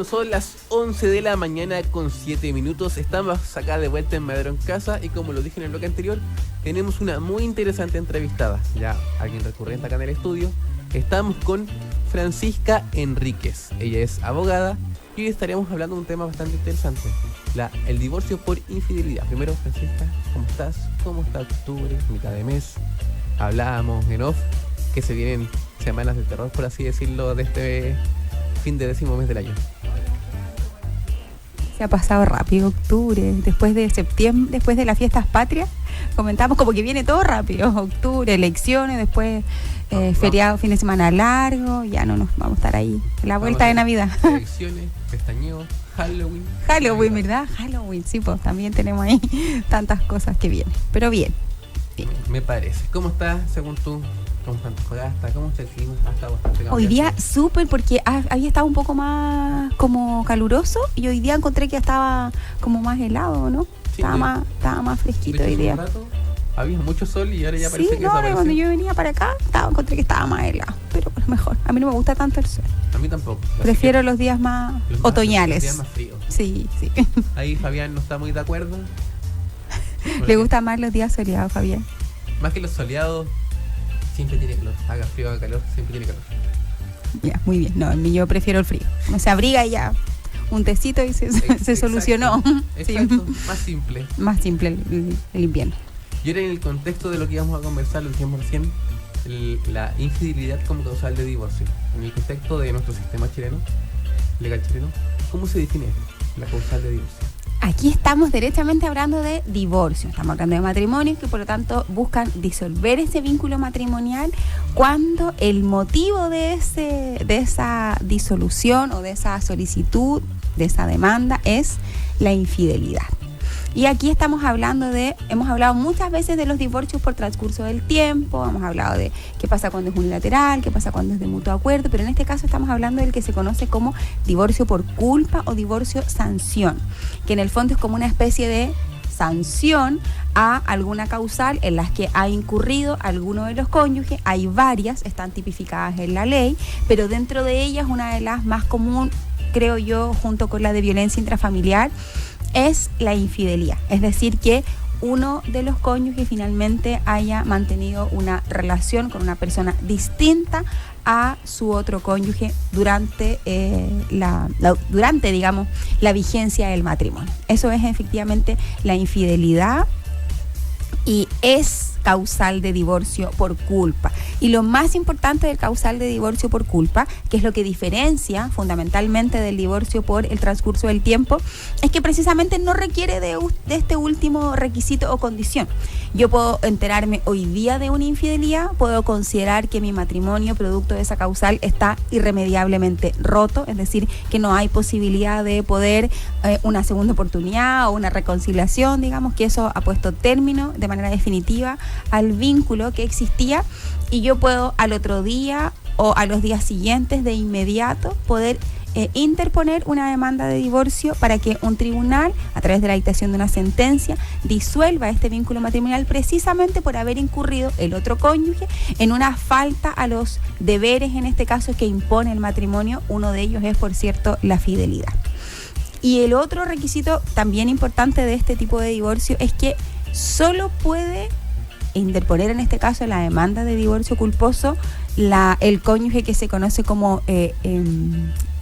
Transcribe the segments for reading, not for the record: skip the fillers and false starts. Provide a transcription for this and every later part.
son las 11 de la mañana con 7 minutos. Estamos acá de vuelta en Madero en Casa y como lo dije en el bloque anterior, tenemos una muy interesante entrevistada. Ya alguien recurrente acá en el estudio. Estamos con Francisca Enríquez. Ella es abogada y hoy estaremos hablando de un tema bastante interesante. El divorcio por infidelidad. Primero, Francisca, ¿cómo estás? ¿Cómo está octubre, mitad de mes? Hablábamos en off que se vienen semanas de terror, por así decirlo, de este fin de 10º mes del año. Se ha pasado rápido octubre, después de septiembre, después de las fiestas patrias, comentamos como que viene todo rápido, octubre, elecciones, después feriado, fin de semana largo, ya no nos vamos a estar ahí, la vuelta de Navidad. Elecciones, pestañeo, Halloween, ¿verdad? Halloween, sí, pues también tenemos ahí tantas cosas que vienen, pero bien. Me parece. ¿Cómo está, según tú? ¿Cómo está Antofagasta? ¿Cómo está el clima? ¿Ha estado bastante cambiante? Hoy día súper, porque había estado un poco más como caluroso y hoy día encontré que estaba como más helado, ¿no? Sí, estaba más fresquito hoy día. Un rato había mucho sol y ahora ya parece que desapareció. Cuando yo venía para acá encontré que estaba más helado, pero bueno, mejor. A mí no me gusta tanto el sol. A mí tampoco. Prefiero los días más otoñales. Los días más fríos. Sí. Ahí Fabián no está muy de acuerdo. ¿Le gustan más los días soleados, Fabián? Más que los soleados, siempre tiene calor. Haga frío, haga calor, siempre tiene calor. Ya, muy bien. No, yo prefiero el frío. Uno se abriga y ya un tecito y se solucionó. Exacto, sí. Más simple. Más simple el invierno. Y ahora en el contexto de lo que íbamos a conversar, lo dijimos recién, la infidelidad como causal de divorcio. En el contexto de nuestro sistema chileno, legal chileno, ¿cómo se define la causal de divorcio? Aquí estamos derechamente hablando de divorcio, estamos hablando de matrimonios que por lo tanto buscan disolver ese vínculo matrimonial cuando el motivo de esa disolución o de esa solicitud, de esa demanda es la infidelidad. Y aquí hemos hablado muchas veces de los divorcios por transcurso del tiempo, hemos hablado de qué pasa cuando es unilateral, qué pasa cuando es de mutuo acuerdo, pero en este caso estamos hablando del que se conoce como divorcio por culpa o divorcio sanción, que en el fondo es como una especie de sanción a alguna causal en las que ha incurrido alguno de los cónyuges. Hay varias, están tipificadas en la ley, pero dentro de ellas una de las más común, creo yo, junto con la de violencia intrafamiliar, es la infidelidad, es decir, que uno de los cónyuges finalmente haya mantenido una relación con una persona distinta a su otro cónyuge durante la vigencia del matrimonio. Eso es efectivamente la infidelidad y es causal de divorcio por culpa. Y lo más importante del causal de divorcio por culpa, que es lo que diferencia fundamentalmente del divorcio por el transcurso del tiempo, es que precisamente no requiere de este último requisito o condición. Yo puedo enterarme hoy día de una infidelidad, puedo considerar que mi matrimonio producto de esa causal está irremediablemente roto, es decir, que no hay posibilidad de poder una segunda oportunidad o una reconciliación, digamos que eso ha puesto término de manera definitiva al vínculo que existía, y yo puedo al otro día o a los días siguientes de inmediato poder interponer una demanda de divorcio para que un tribunal, a través de la dictación de una sentencia, disuelva este vínculo matrimonial precisamente por haber incurrido el otro cónyuge en una falta a los deberes, en este caso, que impone el matrimonio. Uno de ellos es, por cierto, la fidelidad. Y el otro requisito también importante de este tipo de divorcio es que solo puede interponer en este caso la demanda de divorcio culposo el cónyuge que se conoce como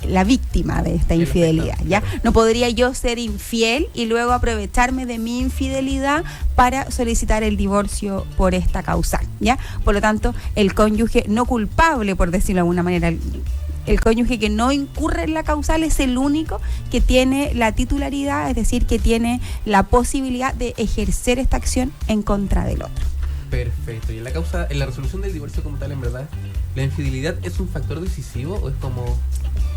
la víctima de esta infidelidad, ¿ya? No podría yo ser infiel y luego aprovecharme de mi infidelidad para solicitar el divorcio por esta causal, ¿ya? Por lo tanto, el cónyuge no culpable, por decirlo de alguna manera, el cónyuge que no incurre en la causal es el único que tiene la titularidad, es decir, que tiene la posibilidad de ejercer esta acción en contra del otro. Perfecto. Y en la resolución del divorcio como tal, en verdad, ¿la infidelidad es un factor decisivo o es como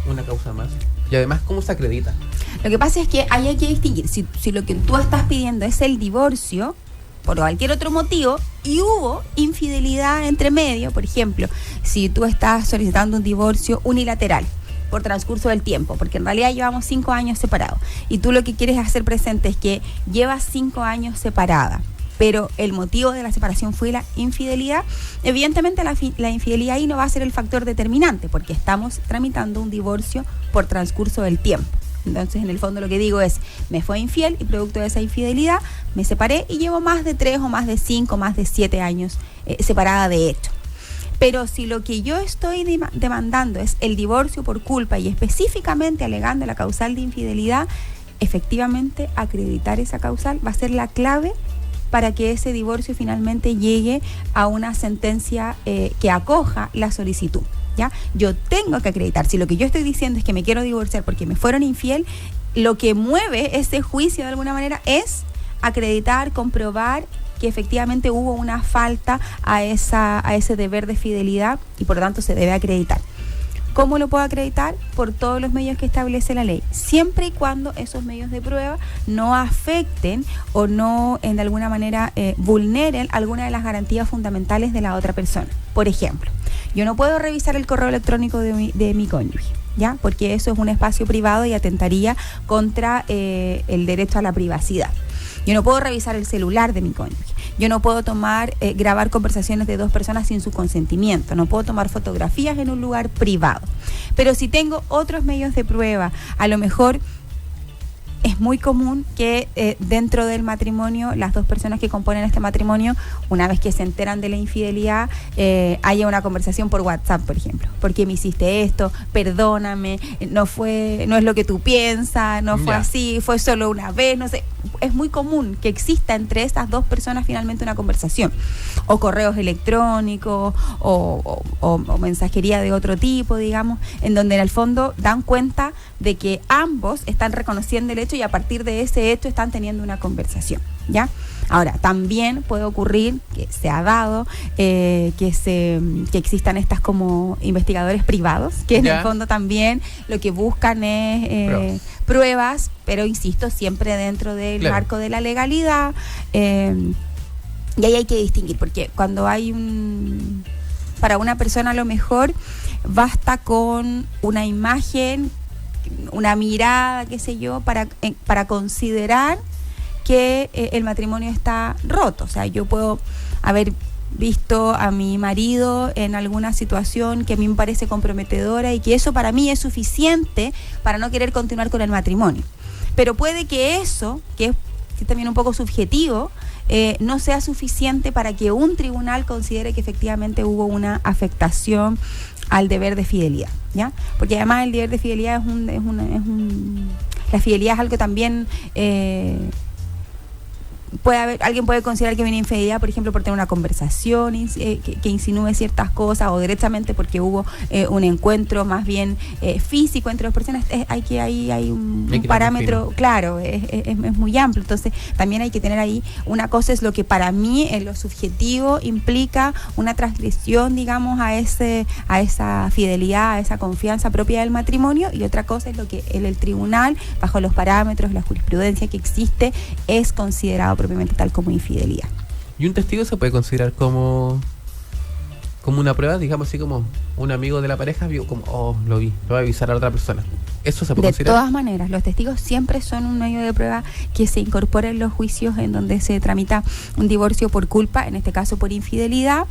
una causa más? Y además, ¿cómo se acredita? Lo que pasa es que hay que distinguir. Si lo que tú estás pidiendo es el divorcio por cualquier otro motivo y hubo infidelidad entre medio, por ejemplo, si tú estás solicitando un divorcio unilateral por transcurso del tiempo, porque en realidad llevamos 5 años separados y tú lo que quieres hacer presente es que llevas 5 años separada pero el motivo de la separación fue la infidelidad, evidentemente la infidelidad ahí no va a ser el factor determinante, porque estamos tramitando un divorcio por transcurso del tiempo. Entonces, en el fondo lo que digo es, me fue infiel y producto de esa infidelidad me separé y llevo más de 3 o más de 5, más de 7 años separada de hecho. Pero si lo que yo estoy demandando es el divorcio por culpa y específicamente alegando la causal de infidelidad, efectivamente acreditar esa causal va a ser la clave para que ese divorcio finalmente llegue a una sentencia que acoja la solicitud. ¿Ya? Yo tengo que acreditar, si lo que yo estoy diciendo es que me quiero divorciar porque me fueron infiel, lo que mueve ese juicio de alguna manera es acreditar, comprobar que efectivamente hubo una falta a ese deber de fidelidad y por lo tanto se debe acreditar. ¿Cómo lo puedo acreditar? Por todos los medios que establece la ley, siempre y cuando esos medios de prueba no afecten o no de alguna manera vulneren alguna de las garantías fundamentales de la otra persona. Por ejemplo, yo no puedo revisar el correo electrónico de mi cónyuge, ¿ya? Porque eso es un espacio privado y atentaría contra el derecho a la privacidad. Yo no puedo revisar el celular de mi cónyuge. Yo no puedo grabar conversaciones de 2 personas sin su consentimiento. No puedo tomar fotografías en un lugar privado. Pero si tengo otros medios de prueba, a lo mejor es muy común que dentro del matrimonio, las 2 personas que componen este matrimonio, una vez que se enteran de la infidelidad, haya una conversación por WhatsApp, por ejemplo. ¿Por qué me hiciste esto? Perdóname, no es lo que tú piensas, no fue así, fue solo una vez, no sé. Es muy común que exista entre esas 2 personas finalmente una conversación. O correos electrónicos, o mensajería de otro tipo, digamos, en donde en el fondo dan cuenta de que ambos están reconociendo el hecho y a partir de ese hecho están teniendo una conversación, ¿ya? Ahora, también puede ocurrir, que se ha dado, que existan estas como investigadores privados, que en el fondo también lo que buscan es pruebas, pero insisto, siempre dentro del marco de la legalidad, y ahí hay que distinguir, porque cuando hay para una persona a lo mejor basta con una imagen, una mirada, qué sé yo, para considerar que el matrimonio está roto. O sea, yo puedo haber visto a mi marido en alguna situación que a mí me parece comprometedora y que eso para mí es suficiente para no querer continuar con el matrimonio. Pero puede que eso, que es también un poco subjetivo, no sea suficiente para que un tribunal considere que efectivamente hubo una afectación al deber de fidelidad, ¿ya? Porque además el deber de fidelidad la fidelidad es algo también alguien puede considerar que viene infidelidad, por ejemplo, por tener una conversación que insinúe ciertas cosas, o directamente porque hubo un encuentro más bien físico entre 2 personas. Hay un parámetro, claro, es muy amplio. Entonces también hay que tener ahí, una cosa es lo que para mí en lo subjetivo implica una transgresión, digamos, a esa fidelidad, a esa confianza propia del matrimonio, y otra cosa es lo que el tribunal, bajo los parámetros, la jurisprudencia que existe, es considerado propiamente tal como infidelidad. ¿Y un testigo se puede considerar como una prueba? Digamos así, como un amigo de la pareja vio como, lo vi, lo voy a avisar a la otra persona. ¿Eso se puede considerar? De todas maneras, los testigos siempre son un medio de prueba que se incorpora en los juicios en donde se tramita un divorcio por culpa, en este caso por infidelidad.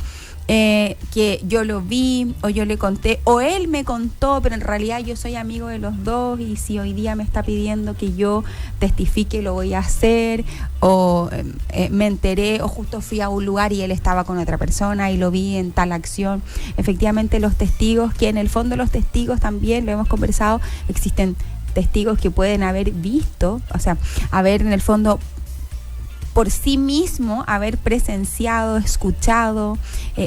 Que yo lo vi, o yo le conté, o él me contó, pero en realidad yo soy amigo de los 2 y si hoy día me está pidiendo que yo testifique, lo voy a hacer, o me enteré, o justo fui a un lugar y él estaba con otra persona y lo vi en tal acción. Efectivamente, los testigos, que en el fondo los testigos también, lo hemos conversado, existen testigos que pueden haber visto, o sea, haber en el fondo por sí mismo haber presenciado, escuchado,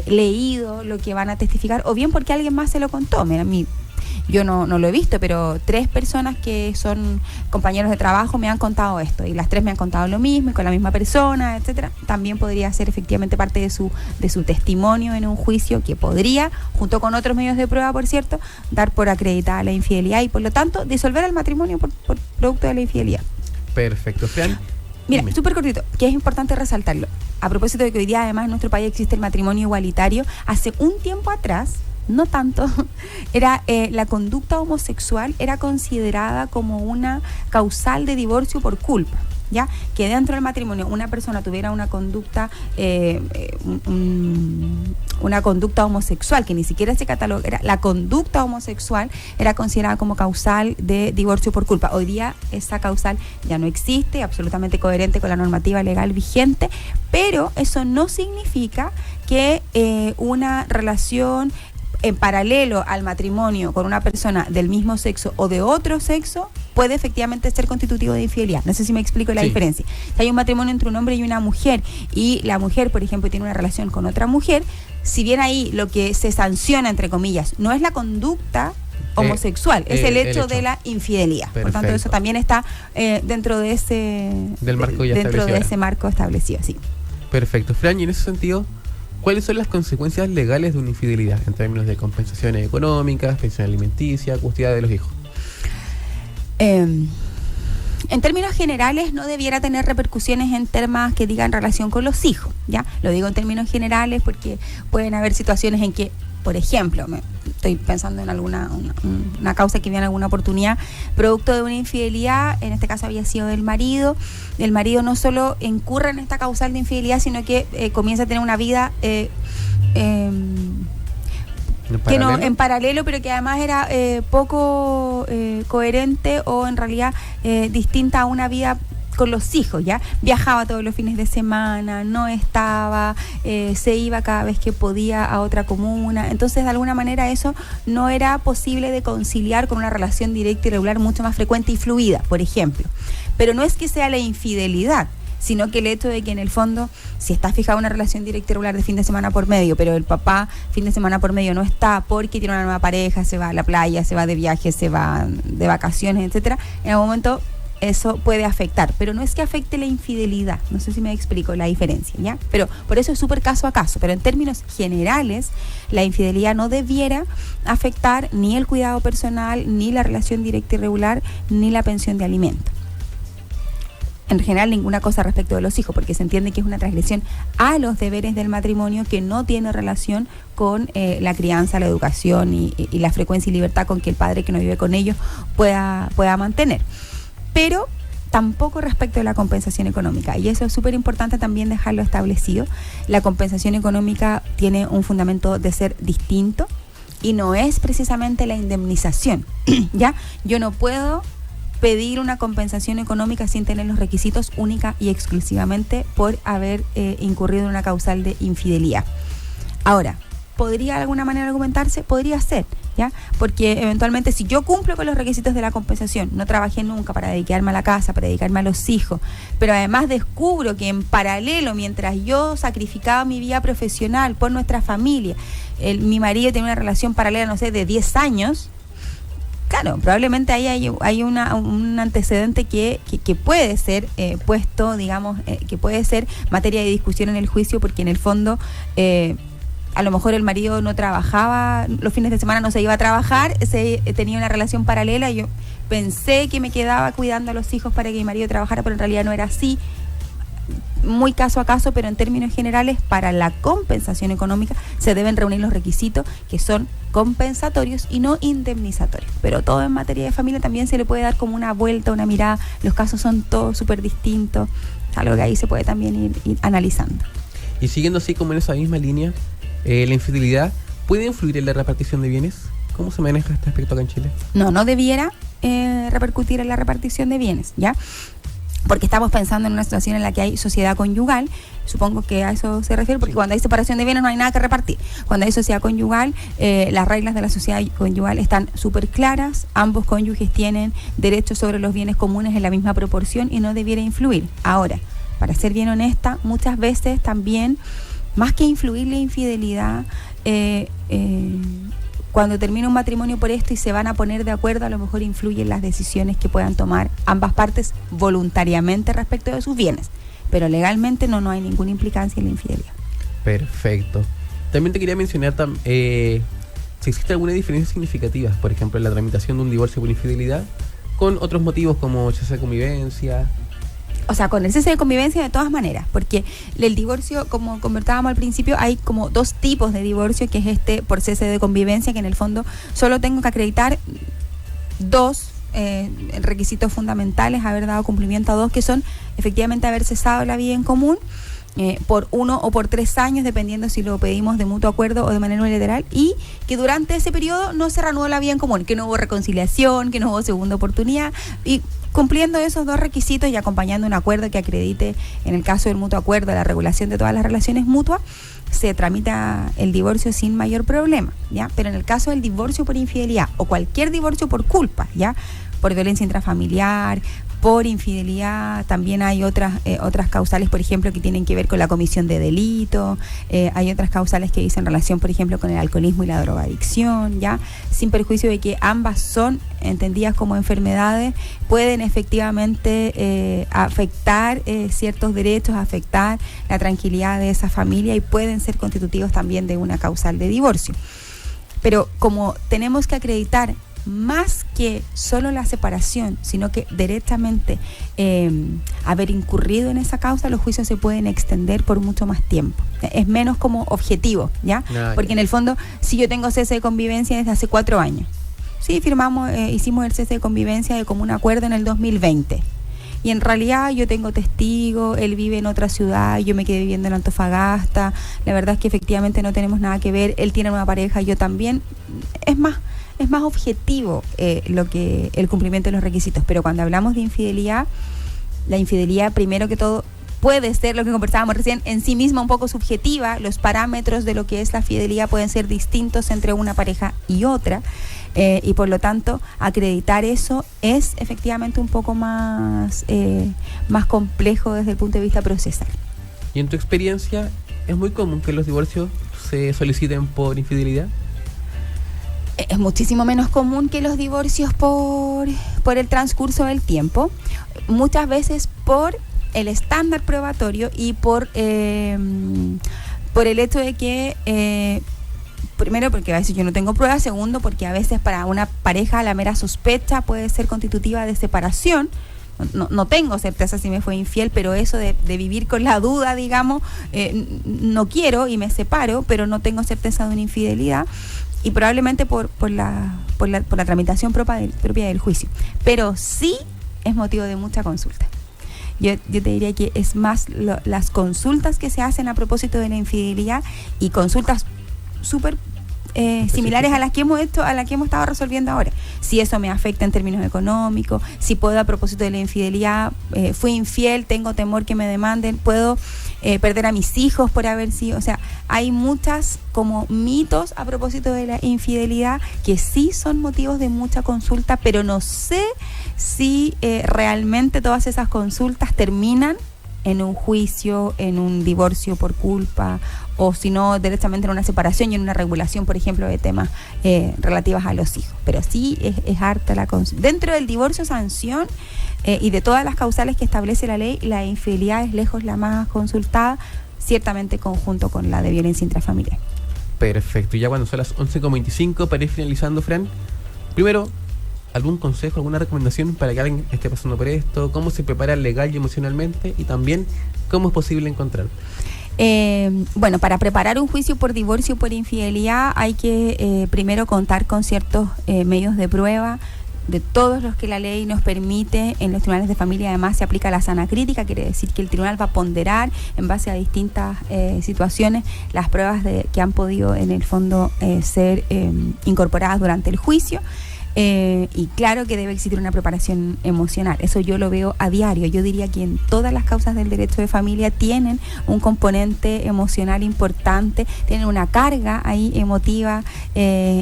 leído lo que van a testificar, o bien porque alguien más se lo contó. Mira, yo no lo he visto, pero 3 personas que son compañeros de trabajo me han contado esto, y las 3 me han contado lo mismo, y con la misma persona, etcétera. También podría ser efectivamente parte de su testimonio en un juicio, que podría, junto con otros medios de prueba, por cierto, dar por acreditada la infidelidad y por lo tanto disolver el matrimonio por producto de la infidelidad. Perfecto, Fran. Mira, súper cortito, que es importante resaltarlo. A propósito de que hoy día además en nuestro país existe el matrimonio igualitario, hace un tiempo atrás, no tanto, era la conducta homosexual era considerada como una causal de divorcio por culpa. ya que dentro del matrimonio una persona tuviera una conducta una conducta homosexual, que ni siquiera se cataloga, era la conducta homosexual, era considerada como causal de divorcio por culpa. Hoy día esa causal ya no existe, absolutamente coherente con la normativa legal vigente, pero eso no significa que una relación en paralelo al matrimonio con una persona del mismo sexo o de otro sexo puede efectivamente ser constitutivo de infidelidad. No sé si me explico la diferencia. Si hay un matrimonio entre un hombre y una mujer y la mujer, por ejemplo, tiene una relación con otra mujer, si bien ahí lo que se sanciona, entre comillas, no es la conducta homosexual, es el hecho de la infidelidad. Perfecto. Por tanto, eso también está dentro de ese del marco ya dentro de ese marco establecido, sí. Perfecto. Fran, y en ese sentido, ¿cuáles son las consecuencias legales de una infidelidad en términos de compensaciones económicas, pensión alimenticia, custodia de los hijos? En términos generales no debiera tener repercusiones en temas que digan relación con los hijos, ¿ya? Lo digo en términos generales porque pueden haber situaciones en que, por ejemplo, estoy pensando en una causa que viene en alguna oportunidad, producto de una infidelidad, en este caso había sido del marido. El marido no solo incurre en esta causal de infidelidad, sino que comienza a tener una vida en paralelo, pero que además era poco coherente o en realidad distinta a una vida con los hijos, ¿ya? Viajaba todos los fines de semana, no estaba, se iba cada vez que podía a otra comuna. Entonces, de alguna manera, eso no era posible de conciliar con una relación directa y regular mucho más frecuente y fluida, por ejemplo. Pero no es que sea la infidelidad, sino que el hecho de que en el fondo, si está fijada una relación directa y regular de fin de semana por medio, pero el papá fin de semana por medio no está porque tiene una nueva pareja, se va a la playa, se va de viaje, se va de vacaciones, etcétera, en algún momento eso puede afectar, pero no es que afecte la infidelidad, no sé si me explico la diferencia, ¿ya? Pero por eso es súper caso a caso, pero en términos generales, la infidelidad no debiera afectar ni el cuidado personal, ni la relación directa y regular, ni la pensión de alimentos. En general, ninguna cosa respecto de los hijos, porque se entiende que es una transgresión a los deberes del matrimonio que no tiene relación con la crianza, la educación y la frecuencia y libertad con que el padre que no vive con ellos pueda mantener. Pero tampoco respecto de la compensación económica, y eso es súper importante también dejarlo establecido. La compensación económica tiene un fundamento de ser distinto y no es precisamente la indemnización, ¿ya? Yo no puedo pedir una compensación económica sin tener los requisitos única y exclusivamente por haber incurrido en una causal de infidelidad. Ahora, ¿podría de alguna manera argumentarse? Podría ser, ¿ya? Porque eventualmente si yo cumplo con los requisitos de la compensación, no trabajé nunca para dedicarme a la casa, para dedicarme a los hijos, pero además descubro que en paralelo, mientras yo sacrificaba mi vida profesional por nuestra familia, mi marido tiene una relación paralela, no sé, de 10 años, claro, probablemente ahí hay un antecedente que puede ser puesto, digamos, que puede ser materia de discusión en el juicio, porque en el fondo a lo mejor el marido no trabajaba, los fines de semana no se iba a trabajar, tenía una relación paralela, yo pensé que me quedaba cuidando a los hijos para que mi marido trabajara, pero en realidad no era así. Muy caso a caso, pero en términos generales, para la compensación económica se deben reunir los requisitos que son compensatorios y no indemnizatorios. Pero todo en materia de familia también se le puede dar como una vuelta, una mirada. Los casos son todos súper distintos, algo que ahí se puede también ir analizando. Y siguiendo así como en esa misma línea, la infidelidad puede influir en la repartición de bienes. ¿Cómo se maneja este aspecto acá en Chile? No debiera repercutir en la repartición de bienes, ¿ya? Porque estamos pensando en una situación en la que hay sociedad conyugal, supongo que a eso se refiere, porque cuando hay separación de bienes no hay nada que repartir. Cuando hay sociedad conyugal, las reglas de la sociedad conyugal están súper claras, ambos cónyuges tienen derechos sobre los bienes comunes en la misma proporción y no debiera influir. Ahora, para ser bien honesta, muchas veces también, más que influir la infidelidad, cuando termina un matrimonio por esto y se van a poner de acuerdo, a lo mejor influyen las decisiones que puedan tomar ambas partes voluntariamente respecto de sus bienes. Pero legalmente no hay ninguna implicancia en la infidelidad. Perfecto. También te quería mencionar si existe alguna diferencia significativa, por ejemplo, en la tramitación de un divorcio por infidelidad, con otros motivos como cese de convivencia. O sea, con el cese de convivencia de todas maneras, porque el divorcio, como conversábamos al principio, hay como dos tipos de divorcio, que es por cese de convivencia, que en el fondo solo tengo que acreditar dos requisitos fundamentales, haber dado cumplimiento a 2, que son efectivamente haber cesado la vida en común por 1 o por 3 años, dependiendo si lo pedimos de mutuo acuerdo o de manera unilateral, y que durante ese periodo no se reanudó la vida en común, que no hubo reconciliación, que no hubo segunda oportunidad, y cumpliendo esos 2 requisitos y acompañando un acuerdo que acredite, en el caso del mutuo acuerdo, la regulación de todas las relaciones mutuas, se tramita el divorcio sin mayor problema, ¿ya? Pero en el caso del divorcio por infidelidad o cualquier divorcio por culpa, ¿ya? Por violencia intrafamiliar, por infidelidad, también hay otras causales, por ejemplo, que tienen que ver con la comisión de delito, hay otras causales que dicen relación, por ejemplo, con el alcoholismo y la drogadicción, ¿ya? Sin perjuicio de que ambas son entendidas como enfermedades, pueden efectivamente afectar ciertos derechos, afectar la tranquilidad de esa familia y pueden ser constitutivos también de una causal de divorcio. Pero como tenemos que acreditar más que solo la separación, sino que directamente haber incurrido en esa causa, los juicios se pueden extender por mucho más tiempo. Es menos como objetivo, ¿ya? Porque en el fondo, si yo tengo cese de convivencia desde hace 4 años, sí, hicimos el cese de convivencia de común acuerdo en el 2020. Y en realidad yo tengo testigos, él vive en otra ciudad, yo me quedé viviendo en Antofagasta, la verdad es que efectivamente no tenemos nada que ver, él tiene una pareja, yo también, es más objetivo el cumplimiento de los requisitos. Pero cuando hablamos de infidelidad, la infidelidad primero que todo puede ser, lo que conversábamos recién, en sí misma un poco subjetiva. Los parámetros de lo que es la fidelidad pueden ser distintos entre una pareja y otra, y por lo tanto acreditar eso es efectivamente un poco más complejo desde el punto de vista procesal. ¿Y en tu experiencia es muy común que los divorcios se soliciten por infidelidad? Es muchísimo menos común que los divorcios por el transcurso del tiempo, muchas veces por el estándar probatorio y por el hecho de que primero porque a veces yo no tengo pruebas, segundo porque a veces para una pareja la mera sospecha puede ser constitutiva de separación. No tengo certeza si me fue infiel, pero eso de vivir con la duda, digamos, no quiero y me separo, pero no tengo certeza de una infidelidad, y probablemente por la tramitación propia del juicio. Pero sí es motivo de mucha consulta. Yo te diría que es más las consultas que se hacen a propósito de la infidelidad, y consultas súper similares a las que hemos estado resolviendo ahora. Si eso me afecta en términos económicos, si puedo, a propósito de la infidelidad, fui infiel, tengo temor que me demanden, puedo perder a mis hijos por haber sido, o sea, hay muchas como mitos a propósito de la infidelidad que sí son motivos de mucha consulta, pero no sé si realmente todas esas consultas terminan en un juicio, en un divorcio por culpa, o si no, directamente en una separación y en una regulación, por ejemplo, de temas relativos a los hijos. Pero sí es harta la consulta. Dentro del divorcio sanción y de todas las causales que establece la ley, la infidelidad es lejos la más consultada, ciertamente conjunto con la de violencia intrafamiliar. Perfecto. Y ya cuando son las 11:25, para ir finalizando, Fran, primero, ¿algún consejo, alguna recomendación para que alguien esté pasando por esto? ¿Cómo se prepara legal y emocionalmente? Y también, ¿cómo es posible encontrar? Bueno, para preparar un juicio por divorcio o por infidelidad hay que primero contar con ciertos medios de prueba, de todos los que la ley nos permite. En los tribunales de familia además se aplica la sana crítica, quiere decir que el tribunal va a ponderar en base a distintas situaciones las pruebas que han podido en el fondo ser incorporadas durante el juicio. Y claro que debe existir una preparación emocional, eso yo lo veo a diario. Yo diría que en todas las causas del derecho de familia tienen un componente emocional importante, tienen una carga ahí emotiva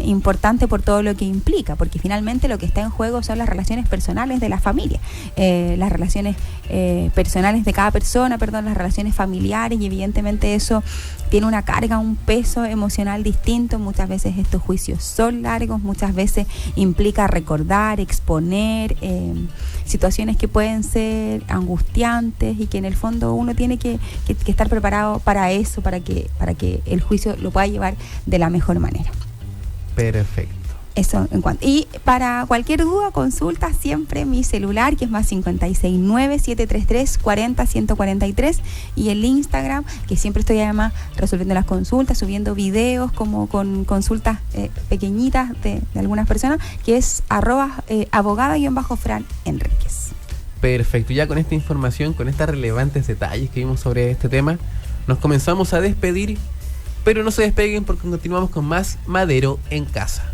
importante por todo lo que implica, porque finalmente lo que está en juego son las relaciones personales de la familia, las relaciones personales de cada persona, las relaciones familiares, y evidentemente eso tiene una carga, un peso emocional distinto. Muchas veces estos juicios son largos, muchas veces implica recordar, exponer situaciones que pueden ser angustiantes, y que en el fondo uno tiene que estar preparado para eso, para que el juicio lo pueda llevar de la mejor manera. Perfecto. Eso en cuanto. Y para cualquier duda, consulta siempre mi celular, que es más 569-733-40-143, y el Instagram, que siempre estoy además resolviendo las consultas, subiendo videos como con consultas pequeñitas de algunas personas, que es @abogada_Fran Enríquez. Perfecto, ya con esta información, con estos relevantes detalles que vimos sobre este tema, nos comenzamos a despedir, pero no se despeguen porque continuamos con más Madero en Casa.